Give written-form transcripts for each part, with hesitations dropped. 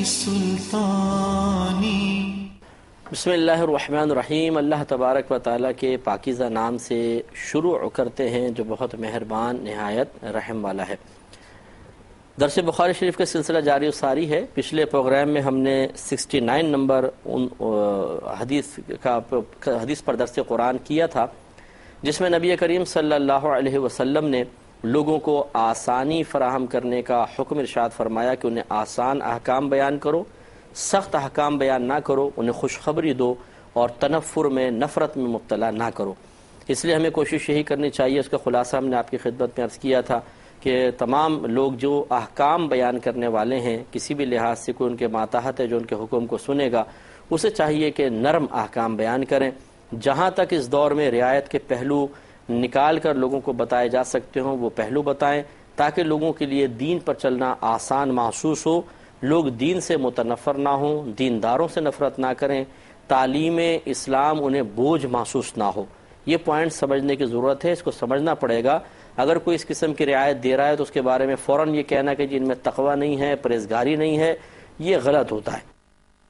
سلطانی. بسم اللہ الرحمن الرحیم. اللہ تبارک و تعالیٰ کے پاکیزہ نام سے شروع کرتے ہیں جو بہت مہربان نہایت رحم والا ہے. درس بخاری شریف کا سلسلہ جاری و ساری ہے. پچھلے پروگرام میں ہم نے 69 نمبر حدیث پر درس قرآن کیا تھا، جس میں نبی کریم صلی اللہ علیہ وسلم نے لوگوں کو آسانی فراہم کرنے کا حکم ارشاد فرمایا کہ انہیں آسان احکام بیان کرو، سخت احکام بیان نہ کرو، انہیں خوشخبری دو اور تنفر میں نفرت میں مبتلا نہ کرو. اس لیے ہمیں کوشش یہی کرنی چاہیے. اس کا خلاصہ ہم نے آپ کی خدمت میں عرض کیا تھا کہ تمام لوگ جو احکام بیان کرنے والے ہیں، کسی بھی لحاظ سے کوئی ان کے ماتحت ہے جو ان کے حکم کو سنے گا، اسے چاہیے کہ نرم احکام بیان کریں. جہاں تک اس دور میں رعایت کے پہلو نکال کر لوگوں کو بتائے جا سکتے ہوں وہ پہلو بتائیں، تاکہ لوگوں کے لیے دین پر چلنا آسان محسوس ہو، لوگ دین سے متنفر نہ ہوں، دینداروں سے نفرت نہ کریں، تعلیم اسلام انہیں بوجھ محسوس نہ ہو. یہ پوائنٹ سمجھنے کی ضرورت ہے. اس کو سمجھنا پڑے گا. اگر کوئی اس قسم کی رعایت دے رہا ہے تو اس کے بارے میں فوراً یہ کہنا کہ جن میں تقوی نہیں ہے، پرہیزگاری نہیں ہے، یہ غلط ہوتا ہے.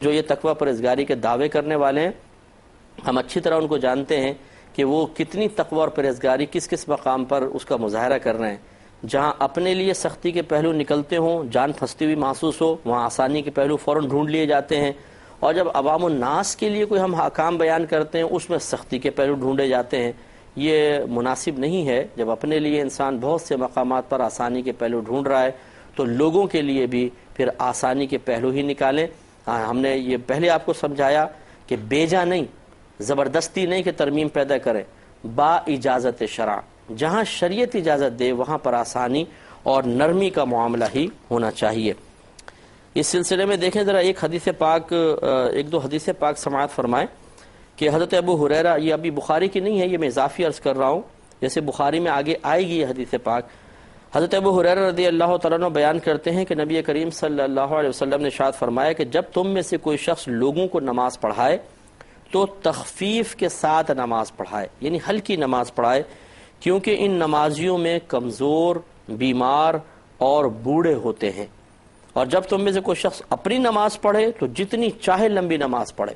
جو یہ تقوی پرہیزگاری کے دعوے کرنے والے ہیں، ہم اچھی طرح ان کو جانتے ہیں کہ وہ کتنی تقوی اور پرہیزگاری کس کس مقام پر اس کا مظاہرہ کر رہے ہیں. جہاں اپنے لیے سختی کے پہلو نکلتے ہوں، جان پھنستی ہوئی محسوس ہو، وہاں آسانی کے پہلو فوراً ڈھونڈ لیے جاتے ہیں. اور جب عوام الناس کے لیے کوئی ہم حکام بیان کرتے ہیں، اس میں سختی کے پہلو ڈھونڈے جاتے ہیں. یہ مناسب نہیں ہے. جب اپنے لیے انسان بہت سے مقامات پر آسانی کے پہلو ڈھونڈ رہا ہے تو لوگوں کے لیے بھی پھر آسانی کے پہلو ہی نکالیں. ہم نے یہ پہلے آپ کو سمجھایا کہ بیجا نہیں، زبردستی نہیں کہ ترمیم پیدا کریں، با اجازت شرع. جہاں شریعت اجازت دے وہاں پر آسانی اور نرمی کا معاملہ ہی ہونا چاہیے. اس سلسلے میں دیکھیں ذرا ایک دو حدیث پاک سماعت فرمائیں کہ حضرت ابو ہریرہ، یہ ابھی بخاری کی نہیں ہے، یہ میں اضافی عرض کر رہا ہوں، جیسے بخاری میں آگے آئے گی یہ حدیث پاک. حضرت ابو ہریرہ رضی اللہ تعالیٰ عنہ بیان کرتے ہیں کہ نبی کریم صلی اللہ علیہ وسلم نے ارشاد فرمایا کہ جب تم میں سے کوئی شخص لوگوں کو نماز پڑھائے تو تخفیف کے ساتھ نماز پڑھائے، یعنی ہلکی نماز پڑھائے، کیونکہ ان نمازیوں میں کمزور، بیمار اور بوڑھے ہوتے ہیں. اور جب تم میں سے کوئی شخص اپنی نماز پڑھے تو جتنی چاہے لمبی نماز پڑھے.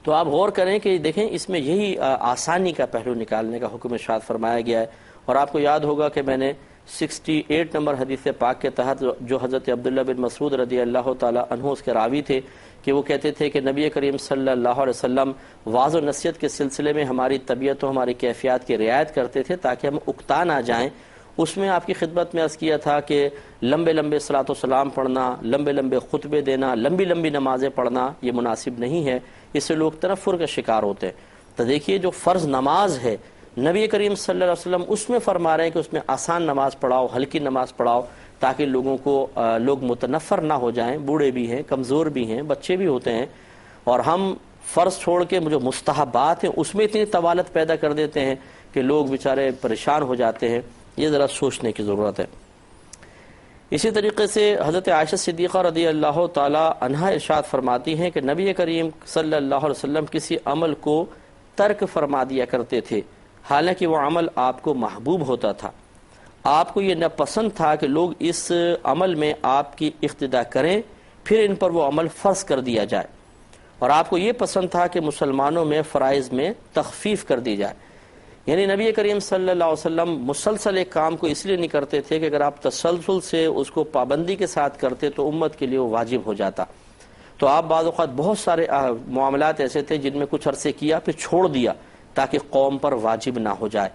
تو آپ غور کریں کہ دیکھیں اس میں یہی آسانی کا پہلو نکالنے کا حکم ارشاد فرمایا گیا ہے. اور آپ کو یاد ہوگا کہ میں نے 68 نمبر حدیث پاک کے تحت جو حضرت عبداللہ بن مسعود رضی اللہ تعالی عنہ اس کے راوی تھے کہ وہ کہتے تھے کہ نبی کریم صلی اللہ علیہ وسلم واعظ و نصیحت کے سلسلے میں ہماری طبیعت و ہماری کیفیات کی رعایت کرتے تھے تاکہ ہم اکتا نہ جائیں. اس میں آپ کی خدمت میں عرض کیا تھا کہ لمبے لمبے صلاۃ و سلام پڑھنا، لمبے لمبے خطبے دینا، لمبی لمبی نمازیں پڑھنا یہ مناسب نہیں ہے. اس سے لوگ تنفر کا شکار ہوتے ہیں. تو دیکھیے جو فرض نماز ہے نبی کریم صلی اللہ علیہ وسلم اس میں فرما رہے ہیں کہ اس میں آسان نماز پڑھاؤ، ہلکی نماز پڑھاؤ، تاکہ لوگ متنفر نہ ہو جائیں. بوڑھے بھی ہیں، کمزور بھی ہیں، بچے بھی ہوتے ہیں، اور ہم فرض چھوڑ کے جو مستحبات ہیں اس میں اتنی طوالت پیدا کر دیتے ہیں کہ لوگ بیچارے پریشان ہو جاتے ہیں. یہ ذرا سوچنے کی ضرورت ہے. اسی طریقے سے حضرت عائشہ صدیقہ رضی اللہ تعالی عنہا ارشاد فرماتی ہیں کہ نبی کریم صلی اللہ علیہ وسلم کسی عمل کو ترک فرما دیا کرتے تھے حالانکہ وہ عمل آپ کو محبوب ہوتا تھا. آپ کو یہ ناپسند تھا کہ لوگ اس عمل میں آپ کی اقتدا کریں پھر ان پر وہ عمل فرض کر دیا جائے، اور آپ کو یہ پسند تھا کہ مسلمانوں میں فرائض میں تخفیف کر دی جائے. یعنی نبی کریم صلی اللہ علیہ وسلم مسلسل ایک کام کو اس لیے نہیں کرتے تھے کہ اگر آپ تسلسل سے اس کو پابندی کے ساتھ کرتے تو امت کے لیے وہ واجب ہو جاتا. تو آپ بعض اوقات بہت سارے معاملات ایسے تھے جن میں کچھ عرصے کیا پھر چھوڑ دیا تاکہ قوم پر واجب نہ ہو جائے.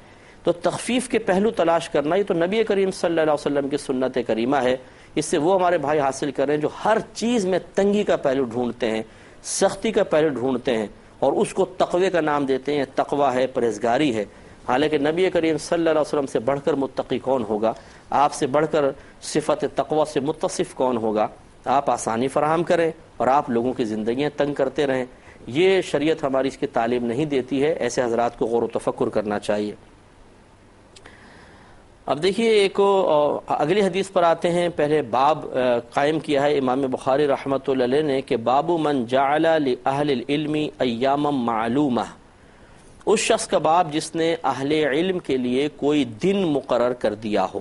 تو تخفیف کے پہلو تلاش کرنا یہ تو نبی کریم صلی اللہ علیہ وسلم کی سنت کریمہ ہے. اس سے وہ ہمارے بھائی حاصل کریں جو ہر چیز میں تنگی کا پہلو ڈھونڈتے ہیں، سختی کا پہلو ڈھونڈتے ہیں اور اس کو تقوی کا نام دیتے ہیں. تقوی ہے، پرہیزگاری ہے. حالانکہ نبی کریم صلی اللہ علیہ وسلم سے بڑھ کر متقی کون ہوگا؟ آپ سے بڑھ کر صفت تقوی سے متصف کون ہوگا؟ آپ آسانی فراہم کریں اور آپ لوگوں کی زندگیاں تنگ کرتے رہیں. یہ شریعت ہماری اس کی تعلیم نہیں دیتی ہے. ایسے حضرات کو غور و تفکر کرنا چاہیے. اب دیکھیے ایک اگلی حدیث پر آتے ہیں. پہلے باب قائم کیا ہے امام بخاری رحمۃ اللہ علیہ نے کہ باب من جعل لأہل العلم ایاما معلومہ، اس شخص کا باب جس نے اہل علم کے لیے کوئی دن مقرر کر دیا ہو.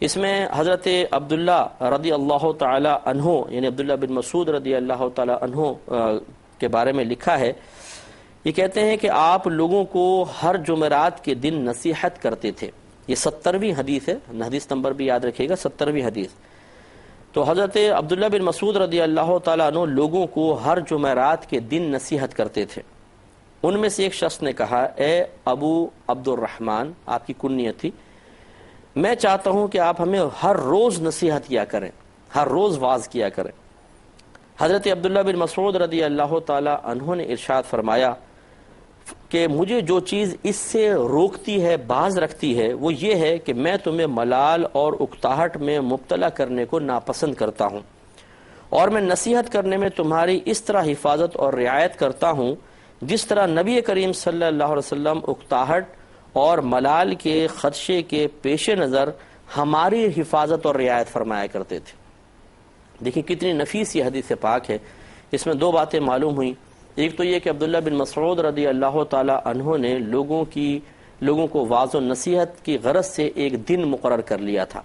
اس میں حضرت عبداللہ رضی اللہ تعالی عنہ یعنی عبداللہ بن مسعود رضی اللہ تعالی عنہ کے بارے میں لکھا ہے، یہ کہتے ہیں کہ آپ لوگوں کو ہر جمعرات کے دن نصیحت کرتے تھے۔ یہ 70ویں حدیث ہے، حدیث نمبر بھی یاد رکھیے گا، 70ویں حدیث۔ تو حضرت عبداللہ بن مسعود رضی اللہ تعالیٰ عنہ لوگوں کو ہر جمعرات کے دن نصیحت کرتے تھے۔ ان میں سے ایک شخص نے کہا، اے ابو عبد الرحمن، آپ کی کنیت تھی، میں چاہتا ہوں کہ آپ ہمیں ہر روز نصیحت کیا کریں، ہر روز واعظ کیا کریں۔ حضرت عبداللہ بن مسعود رضی اللہ تعالیٰ عنہ نے ارشاد فرمایا کہ مجھے جو چیز اس سے روکتی ہے، باز رکھتی ہے، وہ یہ ہے کہ میں تمہیں ملال اور اکتاہٹ میں مبتلا کرنے کو ناپسند کرتا ہوں، اور میں نصیحت کرنے میں تمہاری اس طرح حفاظت اور رعایت کرتا ہوں جس طرح نبی کریم صلی اللہ علیہ وسلم اکتاہٹ اور ملال کے خدشے کے پیش نظر ہماری حفاظت اور رعایت فرمایا کرتے تھے۔ دیکھیں کتنی نفیس یہ حدیث پاک ہے۔ اس میں دو باتیں معلوم ہوئیں، ایک تو یہ کہ عبداللہ بن مسعود رضی اللہ تعالی عنہ نے لوگوں کو واعظ و نصیحت کی غرض سے ایک دن مقرر کر لیا تھا،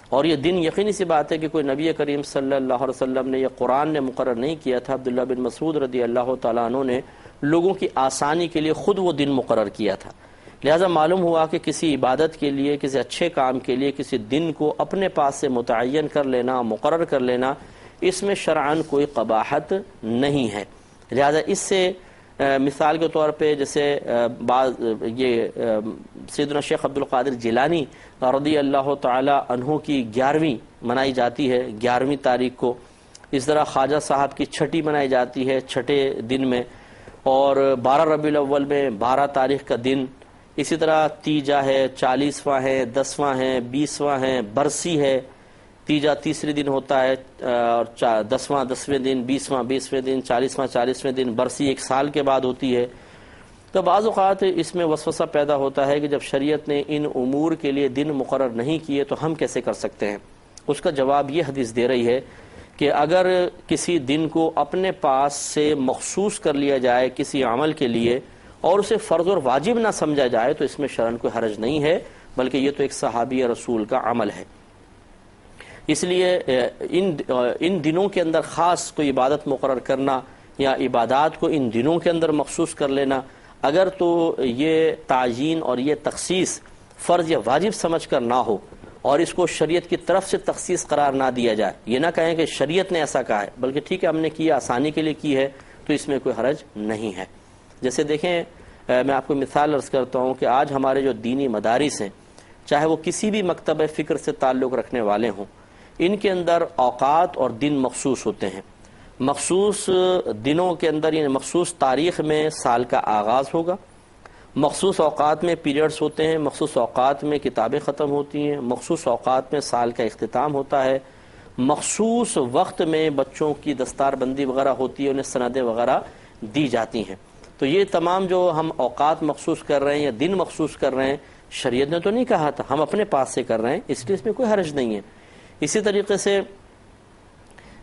اور یہ دن یقینی سی بات ہے کہ کوئی نبی کریم صلی اللہ علیہ وسلم نے یا قرآن نے مقرر نہیں کیا تھا۔ عبداللہ بن مسعود رضی اللہ تعالی عنہ نے لوگوں کی آسانی کے لیے خود وہ دن مقرر کیا تھا۔ لہذا معلوم ہوا کہ کسی عبادت کے لیے، کسی اچھے کام کے لیے کسی دن کو اپنے پاس سے متعین کر لینا، مقرر کر لینا، اس میں شرعاً کوئی قباحت نہیں ہے۔ لہذا اس سے مثال کے طور پہ جیسے سیدنا شیخ عبد القادر جیلانی رضی اللہ تعالی عنہ کی 11ویں منائی جاتی ہے، 11ویں تاریخ کو۔ اس طرح خواجہ صاحب کی 6ٹی منائی جاتی ہے 6ٹھے دن میں، اور 12 ربیع الاول میں 12 تاریخ کا دن۔ اسی طرح تیجا ہے، 40واں ہے، 10واں ہے، 20واں ہے، برسی ہے۔ تیجا تیسری دن ہوتا ہے، اور 10واں 10ویں دن، 20واں 20ویں دن، 40واں 40ویں دن، برسی 1 سال کے بعد ہوتی ہے۔ تو بعض اوقات اس میں وسوسہ پیدا ہوتا ہے کہ جب شریعت نے ان امور کے لیے دن مقرر نہیں کیے تو ہم کیسے کر سکتے ہیں؟ اس کا جواب یہ حدیث دے رہی ہے کہ اگر کسی دن کو اپنے پاس سے مخصوص کر لیا جائے کسی عمل کے لیے اور اسے فرض اور واجب نہ سمجھا جائے تو اس میں شرعاً کوئی حرج نہیں ہے، بلکہ یہ تو ایک صحابی رسول کا عمل ہے۔ اس لیے ان دنوں کے اندر خاص کوئی عبادت مقرر کرنا یا عبادات کو ان دنوں کے اندر مخصوص کر لینا، اگر تو یہ تعیین اور یہ تخصیص فرض یا واجب سمجھ کر نہ ہو اور اس کو شریعت کی طرف سے تخصیص قرار نہ دیا جائے، یہ نہ کہیں کہ شریعت نے ایسا کہا ہے، بلکہ ٹھیک ہے ہم نے کیا آسانی کے لیے کی ہے، تو اس میں کوئی حرج نہیں ہے۔ جیسے دیکھیں میں آپ کو مثال عرض کرتا ہوں کہ آج ہمارے جو دینی مدارس ہیں، چاہے وہ کسی بھی مکتب فکر سے تعلق رکھنے والے ہوں، ان کے اندر اوقات اور دن مخصوص ہوتے ہیں۔ مخصوص دنوں کے اندر یعنی مخصوص تاریخ میں سال کا آغاز ہوگا، مخصوص اوقات میں پیریڈز ہوتے ہیں، مخصوص اوقات میں کتابیں ختم ہوتی ہیں، مخصوص اوقات میں سال کا اختتام ہوتا ہے، مخصوص وقت میں بچوں کی دستار بندی وغیرہ ہوتی ہے، انہیں سندیں وغیرہ دی جاتی ہیں۔ تو یہ تمام جو ہم اوقات مخصوص کر رہے ہیں یا دن مخصوص کر رہے ہیں، شریعت نے تو نہیں کہا تھا، ہم اپنے پاس سے کر رہے ہیں، اس لیے اس میں کوئی حرج نہیں ہے۔ اسی طریقے سے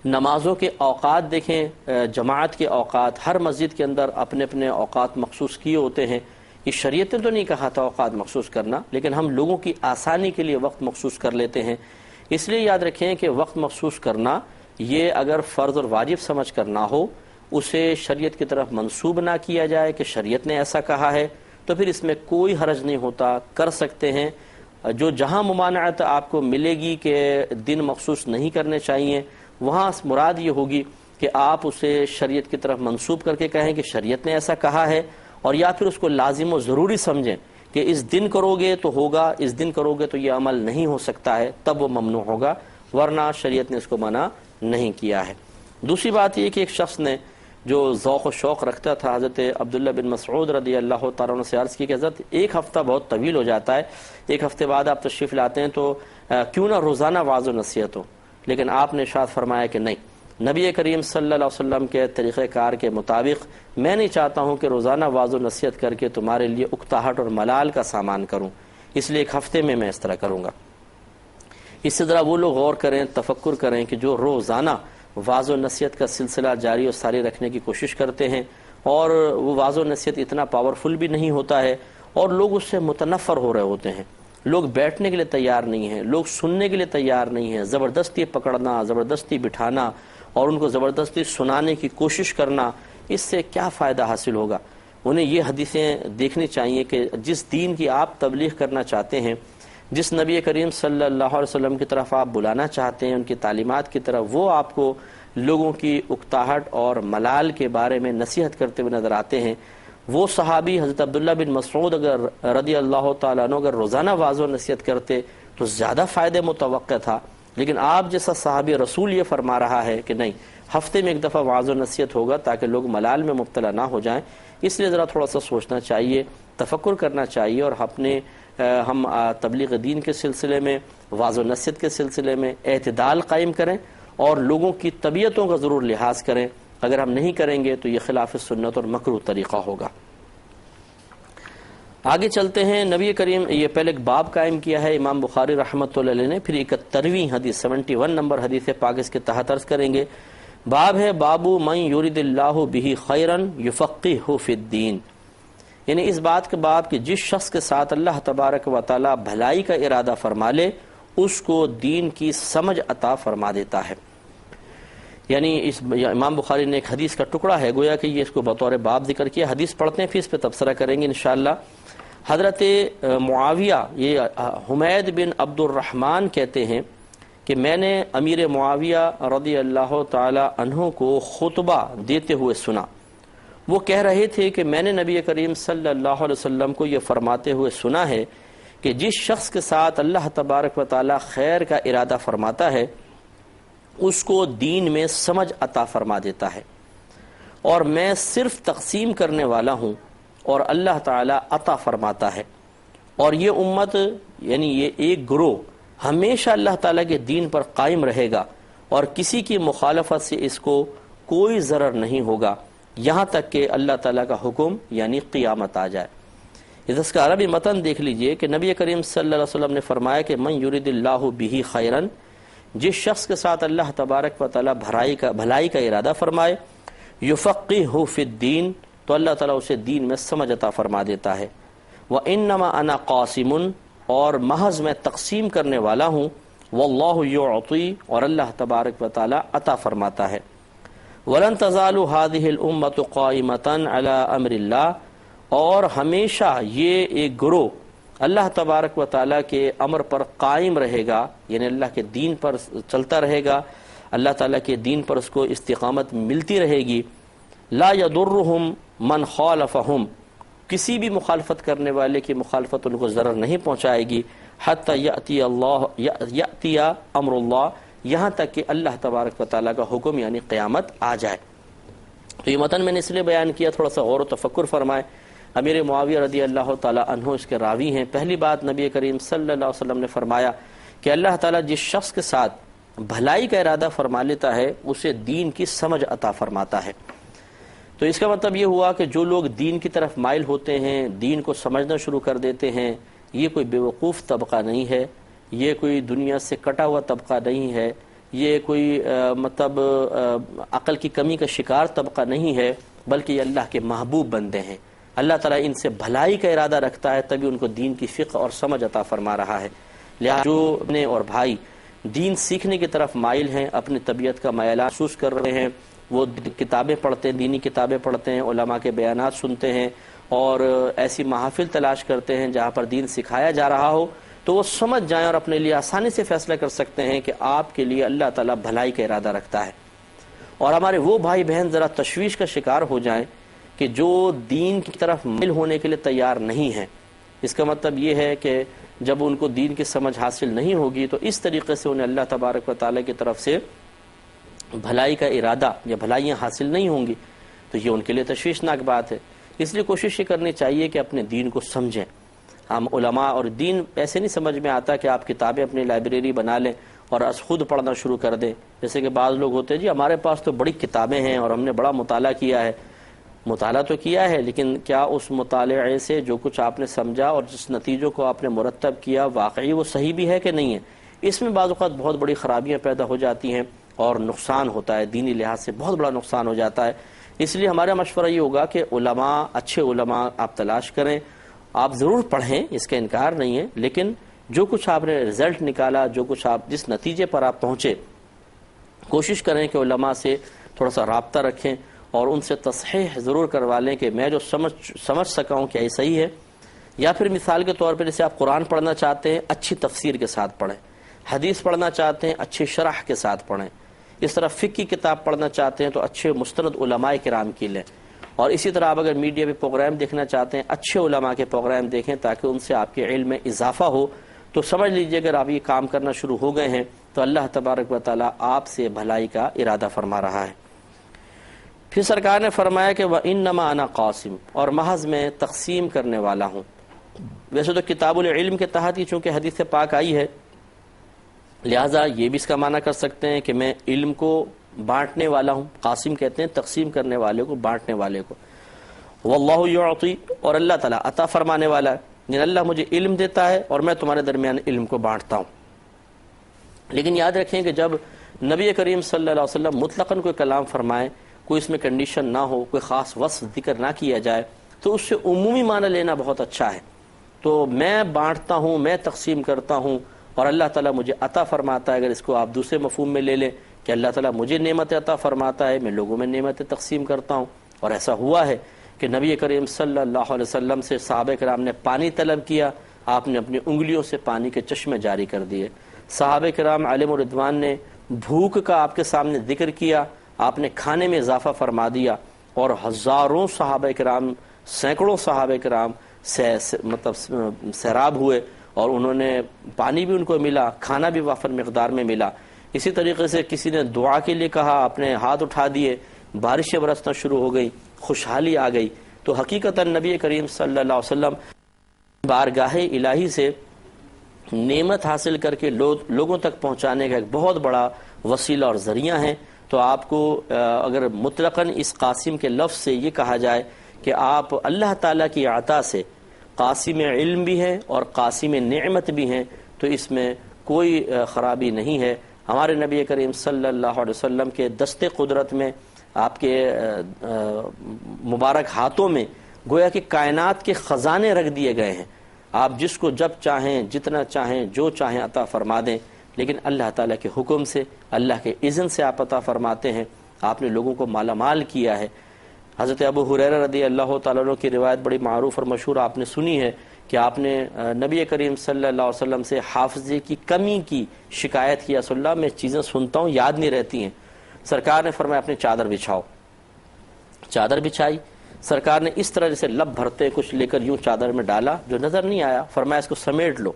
نمازوں کے اوقات دیکھیں، جماعت کے اوقات، ہر مسجد کے اندر اپنے اپنے اوقات مخصوص کیے ہوتے ہیں۔ یہ شریعت نے تو نہیں کہا تھا اوقات مخصوص کرنا، لیکن ہم لوگوں کی آسانی کے لیے وقت مخصوص کر لیتے ہیں۔ اس لیے یاد رکھیں کہ وقت مخصوص کرنا یہ اگر فرض اور واجب سمجھ کر نہ ہو، اسے شریعت کی طرف منسوب نہ کیا جائے کہ شریعت نے ایسا کہا ہے، تو پھر اس میں کوئی حرج نہیں ہوتا، کر سکتے ہیں۔ جو جہاں ممانعت آپ کو ملے گی کہ دن مخصوص نہیں کرنے چاہیے، وہاں مراد یہ ہوگی کہ آپ اسے شریعت کی طرف منسوب کر کے کہیں کہ شریعت نے ایسا کہا ہے، اور یا پھر اس کو لازم و ضروری سمجھیں کہ اس دن کرو گے تو ہوگا، اس دن کرو گے تو یہ عمل نہیں ہو سکتا ہے، تب وہ ممنوع ہوگا، ورنہ شریعت نے اس کو منع نہیں کیا ہے۔ دوسری بات یہ کہ ایک شخص نے جو ذوق و شوق رکھتا تھا، حضرت عبداللہ بن مسعود رضی اللہ تعالیٰ عنہ سے عرض کی کہ حضرت ایک ہفتہ بہت طویل ہو جاتا ہے، ایک ہفتے بعد آپ تشریف لاتے ہیں تو کیوں نہ روزانہ واعظ و نصیحت ہو؟ لیکن آپ نے ارشاد فرمایا کہ نہیں، نبی کریم صلی اللہ علیہ وسلم کے طریقہ کار کے مطابق میں نہیں چاہتا ہوں کہ روزانہ واعظ و نصیحت کر کے تمہارے لیے اکتاہٹ اور ملال کا سامان کروں، اس لیے ایک ہفتے میں اس طرح کروں گا۔ اسی طرح وہ لوگ غور کریں، تفکر کریں کہ جو روزانہ واعظ و نصیحت کا سلسلہ جاری و ساری رکھنے کی کوشش کرتے ہیں، اور وہ واعظ و نصیحت اتنا پاورفل بھی نہیں ہوتا ہے، اور لوگ اس سے متنفر ہو رہے ہوتے ہیں، لوگ بیٹھنے کے لیے تیار نہیں ہیں، لوگ سننے کے لیے تیار نہیں ہیں، زبردستی پکڑنا، زبردستی بٹھانا اور ان کو زبردستی سنانے کی کوشش کرنا، اس سے کیا فائدہ حاصل ہوگا؟ انہیں یہ حدیثیں دیکھنی چاہیے کہ جس دین کی آپ تبلیغ کرنا چاہتے ہیں، جس نبی کریم صلی اللہ علیہ وسلم کی طرف آپ بلانا چاہتے ہیں، ان کی تعلیمات کی طرف، وہ آپ کو لوگوں کی اکتاہٹ اور ملال کے بارے میں نصیحت کرتے ہوئے نظر آتے ہیں۔ وہ صحابی حضرت عبداللہ بن مسعود اگر رضی اللہ تعالیٰ عنہ اگر روزانہ واعظ و نصیحت کرتے تو زیادہ فائدہ متوقع تھا، لیکن آپ جیسا صحابی رسول یہ فرما رہا ہے کہ نہیں، ہفتے میں ایک دفعہ واعظ و نصیحت ہوگا تاکہ لوگ ملال میں مبتلا نہ ہو جائیں۔ اس لیے ذرا تھوڑا سا سوچنا چاہیے، تفکر کرنا چاہیے، اور ہم تبلیغ دین کے سلسلے میں، واعظ و نصیحت کے سلسلے میں اعتدال قائم کریں اور لوگوں کی طبیعتوں کا ضرور لحاظ کریں۔ اگر ہم نہیں کریں گے تو یہ خلاف سنت اور مکروہ طریقہ ہوگا۔ آگے چلتے ہیں۔ نبی کریم یہ پہلے ایک باب قائم کیا ہے امام بخاری رحمۃ اللہ علیہ نے، پھر 71ویں حدیث 71 نمبر حدیث پاک اس کے تحت عرض کریں گے۔ باب ہے بابو من یرید اللہ بہ خیرا یفقہہ فی الدین، یعنی اس بات کے باب کہ جس شخص کے ساتھ اللہ تبارک و تعالی بھلائی کا ارادہ فرما لے اس کو دین کی سمجھ عطا فرما دیتا ہے۔ یعنی اس امام بخاری نے ایک حدیث کا ٹکڑا ہے، گویا کہ یہ اس کو بطور باب ذکر کیا۔ حدیث پڑھتے ہیں پھر اس پہ تبصرہ کریں گے انشاءاللہ۔ حضرت معاویہ یہ حمید بن عبد الرحمن کہتے ہیں کہ میں نے امیر معاویہ رضی اللہ تعالی عنہ کو خطبہ دیتے ہوئے سنا۔ وہ کہہ رہے تھے کہ میں نے نبی کریم صلی اللہ علیہ وسلم کو یہ فرماتے ہوئے سنا ہے کہ جس شخص کے ساتھ اللہ تبارک و تعالی خیر کا ارادہ فرماتا ہے اس کو دین میں سمجھ عطا فرما دیتا ہے، اور میں صرف تقسیم کرنے والا ہوں اور اللہ تعالی عطا فرماتا ہے، اور یہ امت یعنی یہ ایک گروہ ہمیشہ اللہ تعالیٰ کے دین پر قائم رہے گا اور کسی کی مخالفت سے اس کو کوئی ضرر نہیں ہوگا یہاں تک کہ اللہ تعالیٰ کا حکم یعنی قیامت آ جائے۔ اس کا عربی متن دیکھ لیجئے کہ نبی کریم صلی اللہ علیہ وسلم نے فرمایا کہ من یرید اللہ بہ خیرا، جس شخص کے ساتھ اللہ تبارک و تعالیٰ بھلائی کا ارادہ فرمائے، یفقہہ فی الدین، تو اللہ تعالیٰ اسے دین میں سمجھ عطا فرما دیتا ہے۔ وانما انا قاسم، اور محض میں تقسیم کرنے والا ہوں، واللہ یعطی، اور اللہ تبارک و تعالیٰ عطا فرماتا ہے۔ ولن تزال هذه الامة قائمة على امر اللہ، اور ہمیشہ یہ ایک گروہ اللہ تبارک و تعالیٰ کے امر پر قائم رہے گا، یعنی اللہ کے دین پر چلتا رہے گا، اللہ تعالیٰ کے دین پر اس کو استقامت ملتی رہے گی۔ لا يضرهم من خالفهم، کسی بھی مخالفت کرنے والے کی مخالفت ان کو ضرر نہیں پہنچائے گی، حتی یأتی امر اللہ، یہاں تک کہ اللہ تبارک و تعالیٰ کا حکم یعنی قیامت آ جائے۔ تو یہ متن میں نے اس لیے بیان کیا، تھوڑا سا غور و تفکر فرمائے۔ امیر معاویہ رضی اللہ تعالیٰ عنہ اس کے راوی ہیں۔ پہلی بات نبی کریم صلی اللہ علیہ وسلم نے فرمایا کہ اللہ تعالیٰ جس شخص کے ساتھ بھلائی کا ارادہ فرما لیتا ہے اسے دین کی سمجھ عطا فرماتا ہے۔ تو اس کا مطلب یہ ہوا کہ جو لوگ دین کی طرف مائل ہوتے ہیں، دین کو سمجھنا شروع کر دیتے ہیں، یہ کوئی بیوقوف طبقہ نہیں ہے، یہ کوئی دنیا سے کٹا ہوا طبقہ نہیں ہے، یہ کوئی عقل کی کمی کا شکار طبقہ نہیں ہے، بلکہ یہ اللہ کے محبوب بندے ہیں۔ اللہ تعالیٰ ان سے بھلائی کا ارادہ رکھتا ہے، تبھی ان کو دین کی فقہ اور سمجھ عطا فرما رہا ہے۔ لہٰذا جو اپنے اور بھائی دین سیکھنے کی طرف مائل ہیں، اپنی طبیعت کا میلان محسوس کر رہے ہیں، وہ کتابیں پڑھتے ہیں، دینی کتابیں پڑھتے ہیں، علماء کے بیانات سنتے ہیں اور ایسی محافل تلاش کرتے ہیں جہاں پر دین سکھایا جا رہا ہو، تو وہ سمجھ جائیں اور اپنے لیے آسانی سے فیصلہ کر سکتے ہیں کہ آپ کے لیے اللہ تعالیٰ بھلائی کا ارادہ رکھتا ہے۔ اور ہمارے وہ بھائی بہن ذرا تشویش کا شکار ہو جائیں کہ جو دین کی طرف مائل ہونے کے لیے تیار نہیں ہیں۔ اس کا مطلب یہ ہے کہ جب ان کو دین کی سمجھ حاصل نہیں ہوگی تو اس طریقے سے انہیں اللہ تبارک و تعالیٰ کی طرف سے بھلائی کا ارادہ یا بھلائیاں حاصل نہیں ہوں گی، تو یہ ان کے لیے تشویشناک بات ہے۔ اس لیے کوشش یہ کرنی چاہیے کہ اپنے دین کو سمجھیں۔ ہم علماء اور دین ایسے نہیں سمجھ میں آتا کہ آپ کتابیں اپنی لائبریری بنا لیں اور خود پڑھنا شروع کر دیں۔ جیسے کہ بعض لوگ ہوتے ہیں جی ہمارے پاس تو بڑی کتابیں ہیں اور ہم نے بڑا مطالعہ کیا ہے۔ مطالعہ تو کیا ہے، لیکن کیا اس مطالعے سے جو کچھ آپ نے سمجھا اور جس نتیجوں کو آپ نے مرتب کیا واقعی وہ صحیح بھی ہے کہ نہیں ہے؟ اس میں بعض اوقات بہت بڑی خرابیاں پیدا ہو جاتی ہیں اور نقصان ہوتا ہے، دینی لحاظ سے بہت بڑا نقصان ہو جاتا ہے۔ اس لیے ہمارا مشورہ یہ ہوگا کہ علماء، اچھے علماء آپ تلاش کریں، آپ ضرور پڑھیں، اس کا انکار نہیں ہے، لیکن جو کچھ آپ نے رزلٹ نکالا، جو کچھ آپ جس نتیجے پر آپ پہنچے، کوشش کریں کہ علماء سے تھوڑا سا رابطہ رکھیں اور ان سے تصحیح ضرور کروا لیں کہ میں جو سمجھ سکا ہوں کیا یہ صحیح ہے. یا پھر مثال کے طور پہ جیسے آپ قرآن پڑھنا چاہتے ہیں اچھی تفسیر کے ساتھ پڑھیں، حدیث پڑھنا چاہتے ہیں اچھی شرح کے ساتھ پڑھیں، اس طرح فقہ کی کتاب پڑھنا چاہتے ہیں تو اچھے مستند علماء کرام کی لیں. اور اسی طرح آپ اگر میڈیا پہ پروگرام دیکھنا چاہتے ہیں اچھے علماء کے پروگرام دیکھیں تاکہ ان سے آپ کے علم میں اضافہ ہو. تو سمجھ لیجئے اگر آپ یہ کام کرنا شروع ہو گئے ہیں تو اللہ تبارک و تعالیٰ آپ سے بھلائی کا ارادہ فرما رہا ہے. پھر سرکار نے فرمایا کہ وَإِنَّمَا أَنَا قَاسِمٌ، اور محض میں تقسیم کرنے والا ہوں. ویسے تو کتاب العلم کے تحت ہی چونکہ حدیث پاک آئی ہے، لہٰذا یہ بھی اس کا معنی کر سکتے ہیں کہ میں علم کو بانٹنے والا ہوں. قاسم کہتے ہیں تقسیم کرنے والے کو، بانٹنے والے کو. واللہ یعطی، اور اللہ تعالیٰ عطا فرمانے والا ہے، یعنی اللہ مجھے علم دیتا ہے اور میں تمہارے درمیان علم کو بانٹتا ہوں. لیکن یاد رکھیں کہ جب نبی کریم صلی اللہ علیہ وسلم مطلقاً کوئی کلام فرمائے، کوئی اس میں کنڈیشن نہ ہو، کوئی خاص وصف ذکر نہ کیا جائے، تو اس سے عمومی معنی لینا بہت اچھا ہے. تو میں بانٹتا ہوں، میں تقسیم کرتا ہوں اور اللہ تعالیٰ مجھے عطا فرماتا ہے. اگر اس کو آپ دوسرے مفہوم میں لے لیں کہ اللہ تعالیٰ مجھے نعمت عطا فرماتا ہے، میں لوگوں میں نعمتیں تقسیم کرتا ہوں. اور ایسا ہوا ہے کہ نبی کریم صلی اللہ علیہ وسلم سے صحابہ کرام نے پانی طلب کیا، آپ نے اپنی انگلیوں سے پانی کے چشمے جاری کر دیے. صحابہ کرام علیہم الرضوان نے بھوک کا آپ کے سامنے ذکر کیا، آپ نے کھانے میں اضافہ فرما دیا. اور ہزاروں صحابہ کرام، سینکڑوں صحابہ کرام مطلب سیراب ہوئے اور انہوں نے پانی بھی ان کو ملا، کھانا بھی وافر مقدار میں ملا. اسی طریقے سے کسی نے دعا کے لیے کہا، اپنے ہاتھ اٹھا دیے، بارشیں برسنا شروع ہو گئی، خوشحالی آ گئی. تو حقیقتاً نبی کریم صلی اللہ علیہ وسلم بارگاہ الہی سے نعمت حاصل کر کے لوگوں تک پہنچانے کا ایک بہت بڑا وسیلہ اور ذریعہ ہیں. تو آپ کو اگر مطلقاً اس قاسم کے لفظ سے یہ کہا جائے کہ آپ اللہ تعالیٰ کی عطا سے قاسم علم بھی ہیں اور قاسم نعمت بھی ہیں، تو اس میں کوئی خرابی نہیں ہے. ہمارے نبی کریم صلی اللہ علیہ وسلم کے دست قدرت میں، آپ کے مبارک ہاتھوں میں گویا کہ کائنات کے خزانے رکھ دیے گئے ہیں. آپ جس کو جب چاہیں، جتنا چاہیں، جو چاہیں عطا فرما دیں، لیکن اللہ تعالیٰ کے حکم سے، اللہ کے اذن سے آپ عطا فرماتے ہیں. آپ نے لوگوں کو مالا مال کیا ہے. حضرت ابو ہریرہ رضی اللہ تعالیٰ عنہ کی روایت بڑی معروف اور مشہور آپ نے سنی ہے کہ آپ نے نبی کریم صلی اللہ علیہ وسلم سے حافظے کی کمی کی شکایت کی. رسول اللہ میں چیزیں سنتا ہوں یاد نہیں رہتی ہیں. سرکار نے فرمایا اپنی چادر بچھاؤ. چادر بچھائی. سرکار نے اس طرح جیسے لب بھرتے کچھ لے کر یوں چادر میں ڈالا، جو نظر نہیں آیا، فرمایا اس کو سمیٹ لو.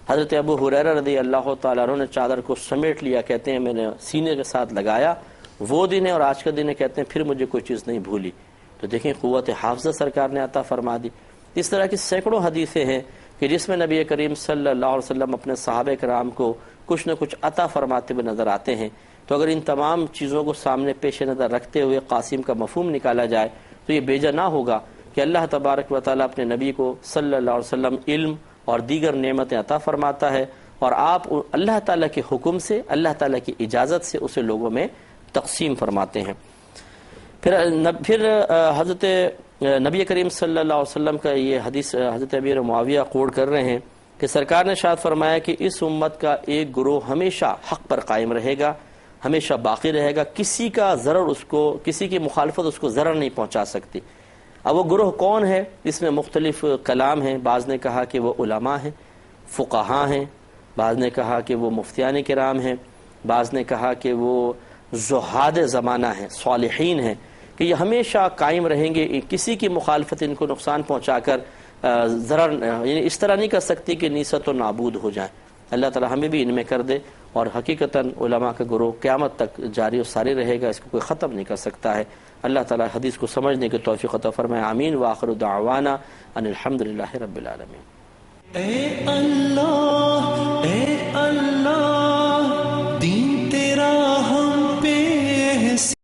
حضرت ابو ہریرہ رضی اللہ تعالیٰ عنہ نے چادر کو سمیٹ لیا. کہتے ہیں میں نے سینے کے ساتھ لگایا. وہ دن ہے اور آج کا دن ہے، کہتے ہیں پھر مجھے کوئی چیز نہیں بھولی. تو دیکھیں قوت حافظہ سرکار نے عطا فرما دی. اس طرح کی سینکڑوں حدیثیں ہیں کہ جس میں نبی کریم صلی اللہ علیہ وسلم اپنے صحابہ کرام کو کچھ نہ کچھ عطا فرماتے ہوئے نظر آتے ہیں. تو اگر ان تمام چیزوں کو سامنے پیش نظر رکھتے ہوئے قاسم کا مفہوم نکالا جائے تو یہ بیجا نہ ہوگا کہ اللہ تبارک و تعالیٰ اپنے نبی کو صلی اللہ علیہ وسلم علم اور دیگر نعمتیں عطا فرماتا ہے اور آپ اللہ تعالیٰ کے حکم سے، اللہ تعالیٰ کی اجازت سے اسے لوگوں میں تقسیم فرماتے ہیں. پھر حضرت نبی کریم صلی اللہ علیہ وسلم کا یہ حدیث حضرت امیر معاویہ کوٹ کر رہے ہیں کہ سرکار نے ارشاد فرمایا کہ اس امت کا ایک گروہ ہمیشہ حق پر قائم رہے گا، ہمیشہ باقی رہے گا. کسی کا ضرر اس کو، کسی کی مخالفت اس کو ضرر نہیں پہنچا سکتی. اب وہ گروہ کون ہے؟ اس میں مختلف کلام ہیں. بعض نے کہا کہ وہ علماء ہیں، فقہاء ہیں، بعض نے کہا کہ وہ مفتیان کرام ہیں، بعض نے کہا کہ وہ زہاد زمانہ ہیں، صالحین ہیں، کہ یہ ہمیشہ قائم رہیں گے. کسی کی مخالفت ان کو نقصان پہنچا کر ضرر، یعنی اس طرح نہیں کر سکتی کہ نیست و نابود ہو جائیں. اللہ تعالی ہمیں بھی ان میں کر دے. اور حقیقتاً علماء کا گروہ قیامت تک جاری و ساری رہے گا، اس کو کوئی ختم نہیں کر سکتا ہے. اللہ تعالی حدیث کو سمجھنے کی توفیق عطا فرمائے. آمین. وآخر دعوانا ان الحمدللہ رب العالمین. اے اللہ